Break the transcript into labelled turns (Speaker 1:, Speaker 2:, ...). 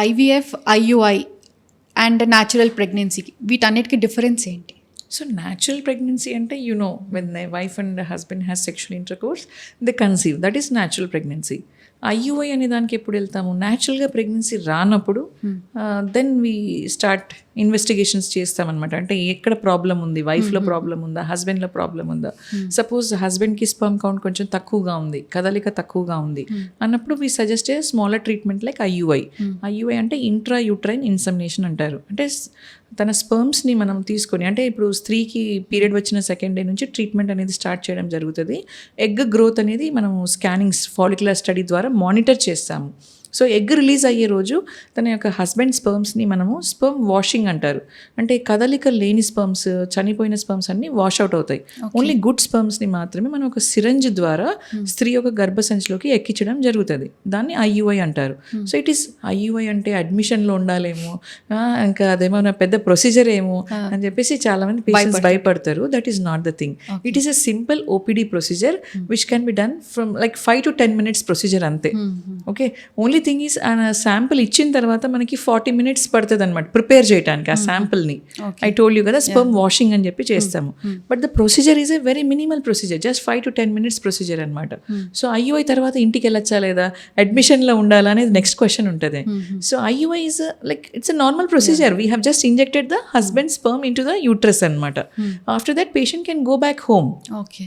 Speaker 1: IVF, IUI and natural ప్రెగ్నెన్సీకి వీటన్నిటికీ difference ఏంటి?
Speaker 2: So natural pregnancy ante, you know, when the wife and the husband has sexual intercourse, they conceive. That is natural pregnancy. IUI అనే దానికి ఎప్పుడు వెళ్తాము? న్యాచురల్గా pregnancy రానప్పుడు then we start investigations చేస్తామన్నమాట. అంటే ఎక్కడ ప్రాబ్లం ఉంది, వైఫ్లో ప్రాబ్లం ఉందా, హస్బెండ్లో ప్రాబ్లం ఉందా. సపోజ్ హస్బెండ్కి స్పర్మ్ కౌంట్ కొంచెం తక్కువగా ఉంది, కదలిక తక్కువగా ఉంది అన్నప్పుడు we suggest a smaller treatment like IUI. IUI అంటే ఇంట్రా యూట్రైన్ ఇన్సెమినేషన్ అంటారు. అంటే తన స్పర్మ్స్ని మనం తీసుకొని, అంటే ఇప్పుడు స్త్రీకి పీరియడ్ వచ్చిన సెకండ్ డే నుంచి ట్రీట్మెంట్ అనేది స్టార్ట్ చేయడం జరుగుతుంది. ఎగ్ గ్రోత్ అనేది మనం స్కానింగ్స్ ఫాలిక్యులర్ స్టడీ ద్వారా మానిటర్ చేస్తాము. సో ఎగ్ రిలీజ్ అయ్యే రోజు తన యొక్క హస్బెండ్ స్పర్మ్స్ని మనము స్పర్మ్ వాషింగ్ అంటారు. అంటే కదలిక లేని స్పర్మ్స్, చనిపోయిన స్పర్మ్స్ అన్నీ వాష్ అవుట్ అవుతాయి. ఓన్లీ గుడ్ స్పర్మ్స్ని మాత్రమే మనం ఒక సిరంజ్ ద్వారా స్త్రీ యొక్క గర్భసంచిలోకి ఎక్కించడం జరుగుతుంది. దాన్ని ఐయుఐ అంటారు. సో ఇట్ ఈస్ ఐయుఐ అంటే అడ్మిషన్లో ఉండాలేమో, ఇంకా అదేమన్నా పెద్ద ప్రొసీజర్ ఏమో అని చెప్పేసి చాలామంది పేషెంట్స్ భయపడతారు. That is not the thing. It is a simple OPD procedure which can be done from like 5 to 10 minutes procedure అంతే. Okay, only thing is sample ఇచ్చిన తర్వాత మనకి 40 minutes పడుతుంది అనమాట ప్రిపేర్ చేయడానికి ఆ శాంపుల్ని. ఐ టోల్డ్ యూ కదా స్పర్మ్ వాషింగ్ అని చెప్పి చేస్తాము. But the procedure is a very minimal procedure, just 5 to 10 minutes procedure అనమాట. సో ఐయుఐ తర్వాత ఇంటికి వెళ్ళొచ్చా లేదా, అడ్మిషన్లో ఉండాలా అనేది నెక్స్ట్ క్వశ్చన్ ఉంటుంది. So IUI is like it's a normal procedure. We have just injected the husband sperm in to the uterus అనమాట. After that patient can go back home.
Speaker 1: Okay.